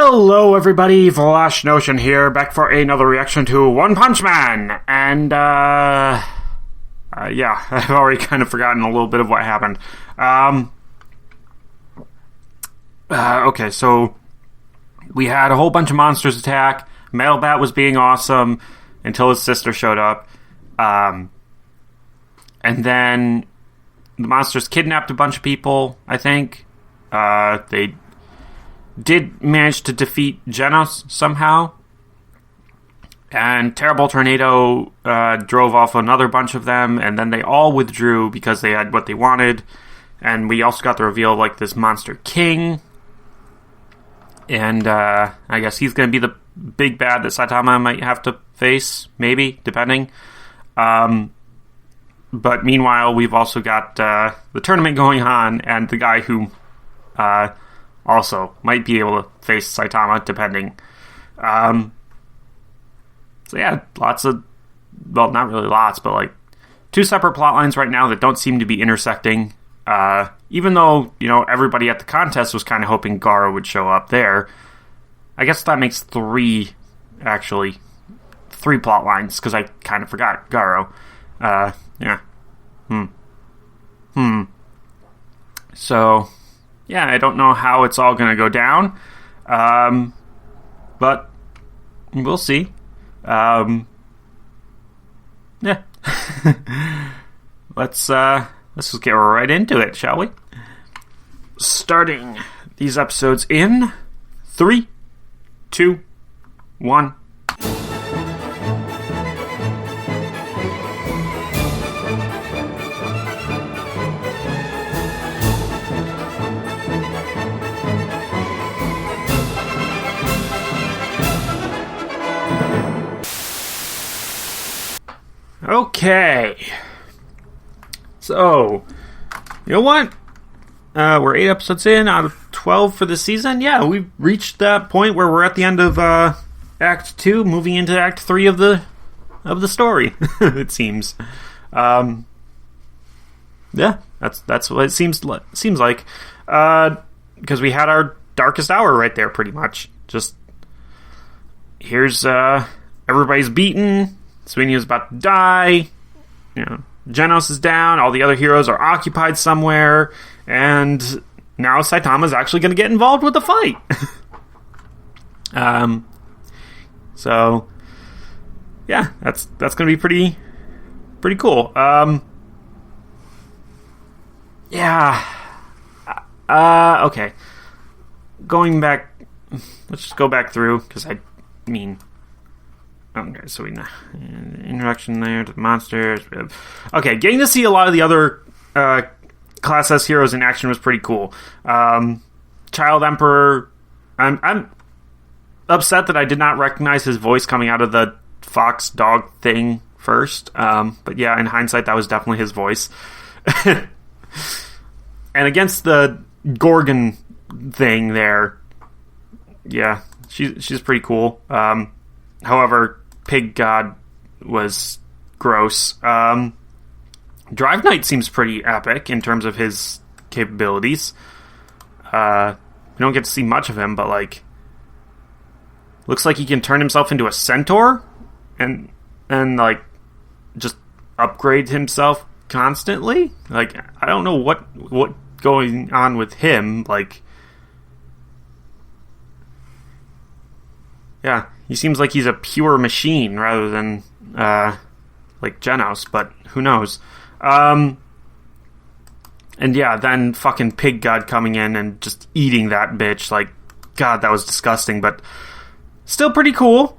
Hello everybody, Flash Notion here, back for another reaction to One Punch Man, and yeah, I've already kind of forgotten a little bit of what happened. Okay, so we had a whole bunch of monsters attack. Metalbat was being awesome until his sister showed up, and then the monsters kidnapped a bunch of people, I think. They did manage to defeat Genos somehow. And Terrible Tornado drove off another bunch of them, and then they all withdrew because they had what they wanted. And we also got the reveal of, like, this Monster King. And I guess he's going to be the big bad that Saitama might have to face, maybe, depending. But meanwhile, we've also got the tournament going on, and the guy who also might be able to face Saitama, depending. So yeah, lots of, well, not really lots, but like two separate plot lines right now that don't seem to be intersecting. Even though, you know, everybody at the contest was kind of hoping Garo would show up there. I guess that makes three plot lines, because I kind of forgot Garo. Yeah. So, yeah, I don't know how it's all going to go down. But we'll see. Yeah. Let's just get right into it, shall we? Starting these episodes in 3, 2, 1. Okay. So, you know what? We're 8 episodes in out of 12 for the season. Yeah, we've reached that point where we're at the end of Act 2, moving into Act 3 of the story, it seems. Yeah, that's what it seems like. Because we had our darkest hour right there, pretty much. Just, here's, everybody's beaten. Sueño's about to die. You know, Genos is down. All the other heroes are occupied somewhere. And now Saitama's actually going to get involved with the fight. So, yeah, that's going to be pretty cool. Yeah. Okay. Going back, let's just go back through, because I mean, okay, so we know introduction there to the monsters. Okay, getting to see a lot of the other Class S heroes in action was pretty cool. Child Emperor, I'm upset that I did not recognize his voice coming out of the fox dog thing first. But yeah, in hindsight, that was definitely his voice. And against the Gorgon thing there, yeah, she's pretty cool. However, Pig God was gross. Drive Knight seems pretty epic in terms of his capabilities. We don't get to see much of him, but like, looks like he can turn himself into a centaur and like just upgrade himself constantly. Like, I don't know what going on with him. Like, yeah, he seems like he's a pure machine rather than like Genos, but who knows? And yeah, then fucking Pig God coming in and just eating that bitch. Like, God, that was disgusting, but still pretty cool.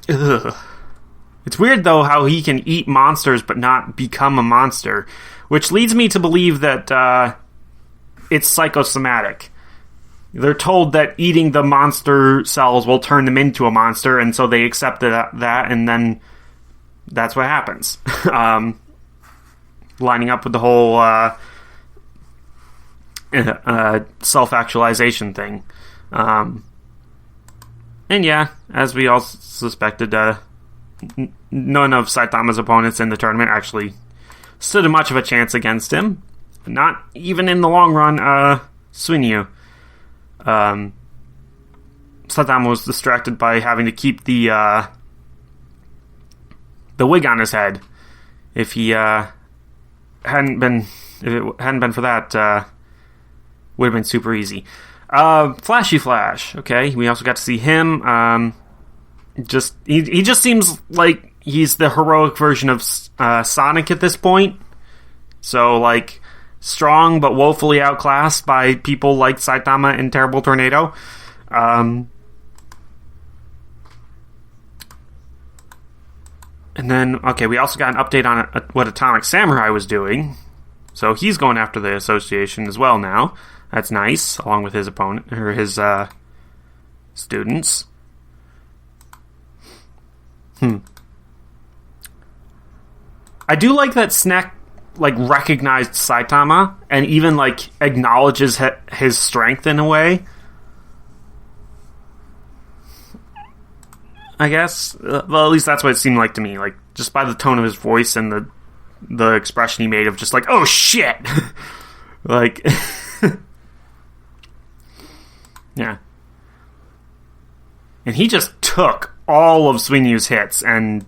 It's weird, though, how he can eat monsters but not become a monster, which leads me to believe that it's psychosomatic. They're told that eating the monster cells will turn them into a monster, and so they accept that, and then that's what happens. Lining up with the whole self-actualization thing. And yeah, as we all suspected, none of Saitama's opponents in the tournament actually stood much of a chance against him. Not even in the long run, Sueño. Saitama was distracted by having to keep the wig on his head. If he hadn't been for that, would have been super easy. Flashy Flash. Okay, we also got to see him. He just seems like he's the heroic version of Sonic at this point. So, like, strong but woefully outclassed by people like Saitama and Terrible Tornado. And then, okay, we also got an update on what Atomic Samurai was doing. So he's going after the association as well now. That's nice, along with his opponent, or his students. I do like that Snack, like, recognized Saitama, and even, like, acknowledges his strength in a way. I guess. Well, at least that's what it seemed like to me. Like, just by the tone of his voice and the expression he made of just like, oh shit! Like, yeah. And he just took all of Suinyu's hits, and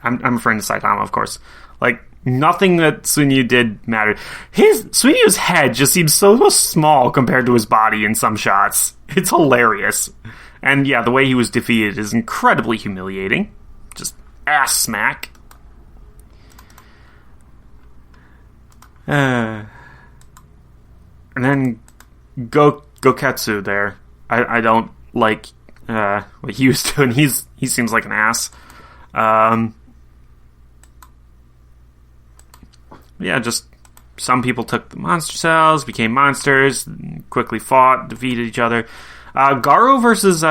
I'm referring to Saitama, of course. Like, nothing that Suinyu did mattered. Suinyu's head just seems so small compared to his body in some shots. It's hilarious. And yeah, the way he was defeated is incredibly humiliating. Just ass smack. And then Goketsu there. I don't like what he was doing. He seems like an ass. Yeah, just some people took the monster cells, became monsters, quickly fought, defeated each other. Garo versus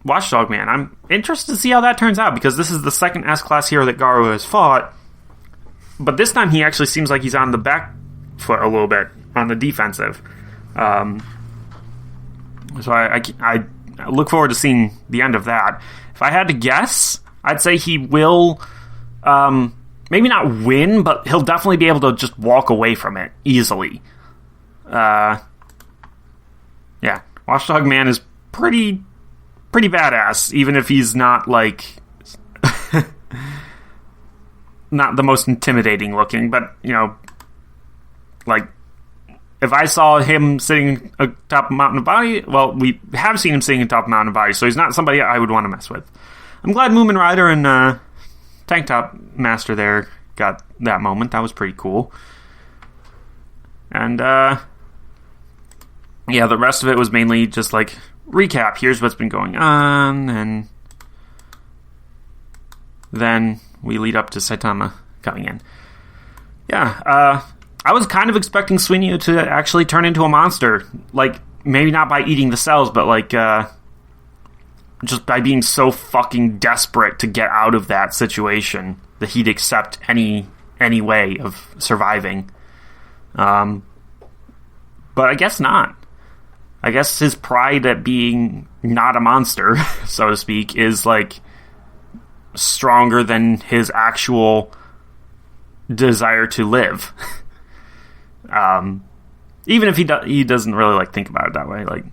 Watchdog Man. I'm interested to see how that turns out, because this is the second S-Class hero that Garo has fought. But this time he actually seems like he's on the back foot a little bit, on the defensive. So I look forward to seeing the end of that. If I had to guess, I'd say he will maybe not win, but he'll definitely be able to just walk away from it easily. Yeah. Watchdog Man is pretty badass, even if he's not, like, not the most intimidating looking, but, you know, like, if I saw him sitting atop a mountain of body, well, we have seen him sitting atop a mountain of body, so he's not somebody I would want to mess with. I'm glad Moomin Rider and Tank Top Master there got that moment. That was pretty cool. And, yeah, the rest of it was mainly just, like, recap. Here's what's been going on, and then we lead up to Saitama coming in. Yeah, I was kind of expecting Suinyu to actually turn into a monster. Like, maybe not by eating the cells, but, like, just by being so fucking desperate to get out of that situation that he'd accept any way of surviving. But I guess not. I guess his pride at being not a monster, so to speak, is, like, stronger than his actual desire to live. Even if he doesn't really, like, think about it that way. Like,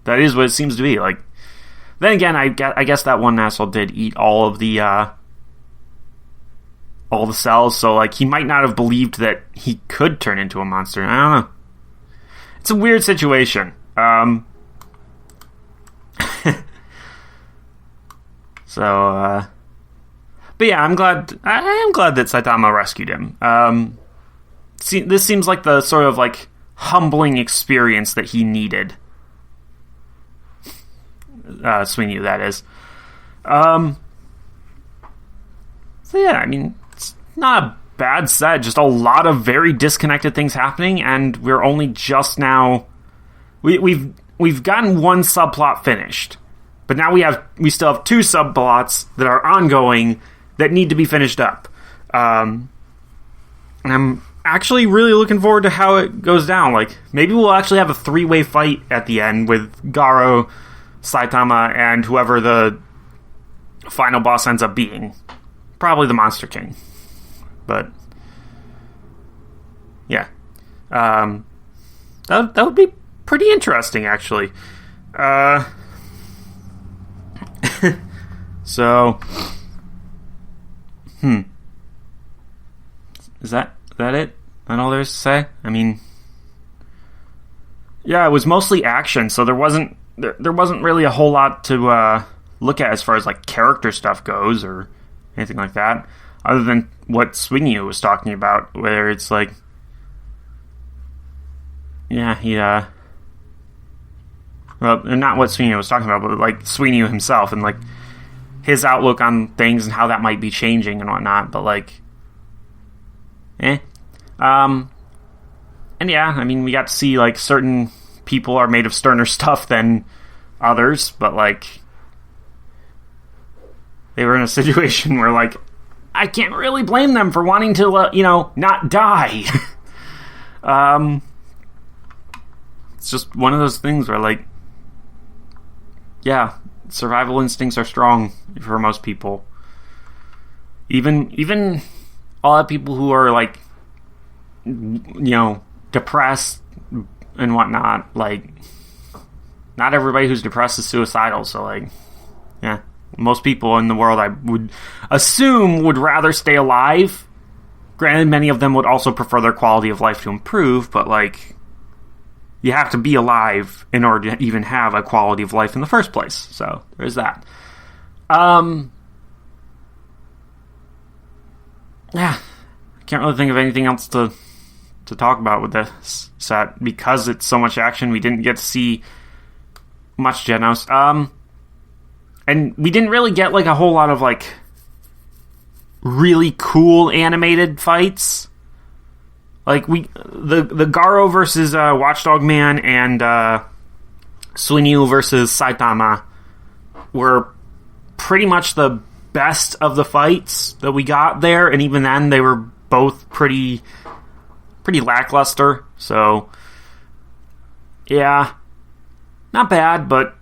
that is what it seems to be. Like, then again, I guess that one asshole did eat all the cells, so, like, he might not have believed that he could turn into a monster. I don't know. It's a weird situation. So, but yeah, I am glad that Saitama rescued him. This seems like the sort of, like, humbling experience that he needed. Suinyu, that is. So yeah, I mean, it's not a bad set, just a lot of very disconnected things happening, and we're only just now... We've gotten one subplot finished, but now we still have two subplots that are ongoing that need to be finished up. And I'm actually really looking forward to how it goes down. Like, maybe we'll actually have a three-way fight at the end with Garo, Saitama, and whoever the final boss ends up being. Probably the Monster King. But yeah, that would be pretty interesting, actually. So, is that it? That all there is to say? I mean, yeah, it was mostly action, so there wasn't really a whole lot to look at as far as like character stuff goes or anything like that, other than what Sweeney was talking about, where it's like, yeah, well, not what Sweeney was talking about, but like Sweeney himself and like his outlook on things and how that might be changing and whatnot. But like, and yeah, I mean, we got to see like certain people are made of sterner stuff than others, but like they were in a situation where like I can't really blame them for wanting to not die. It's just one of those things where like, yeah, survival instincts are strong for most people. Even all the people who are like, depressed and whatnot, like, not everybody who's depressed is suicidal, so like, yeah, most people in the world I would assume would rather stay alive. Granted, many of them would also prefer their quality of life to improve, but like, you have to be alive in order to even have a quality of life in the first place. So there's that. Yeah, I can't really think of anything else to talk about with this set because it's so much action. We didn't get to see much Genos. And we didn't really get like a whole lot of like really cool animated fights. Like the Garo versus Watchdog Man and Suinyu versus Saitama were pretty much the best of the fights that we got there, and even then they were both pretty lackluster. So yeah, not bad, but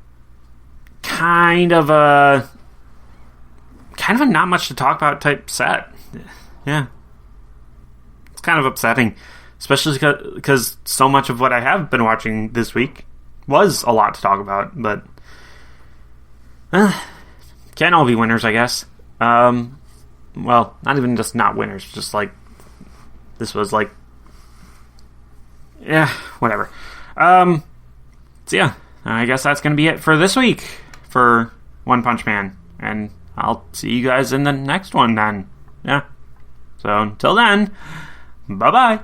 kind of a not much to talk about type set. Yeah. It's kind of upsetting, especially because so much of what I have been watching this week was a lot to talk about, but can't all be winners, I guess. Well, not even just not winners, just like this was like, yeah, whatever. So yeah, I guess that's going to be it for this week for One Punch Man, and I'll see you guys in the next one then. Yeah. So until then, bye-bye.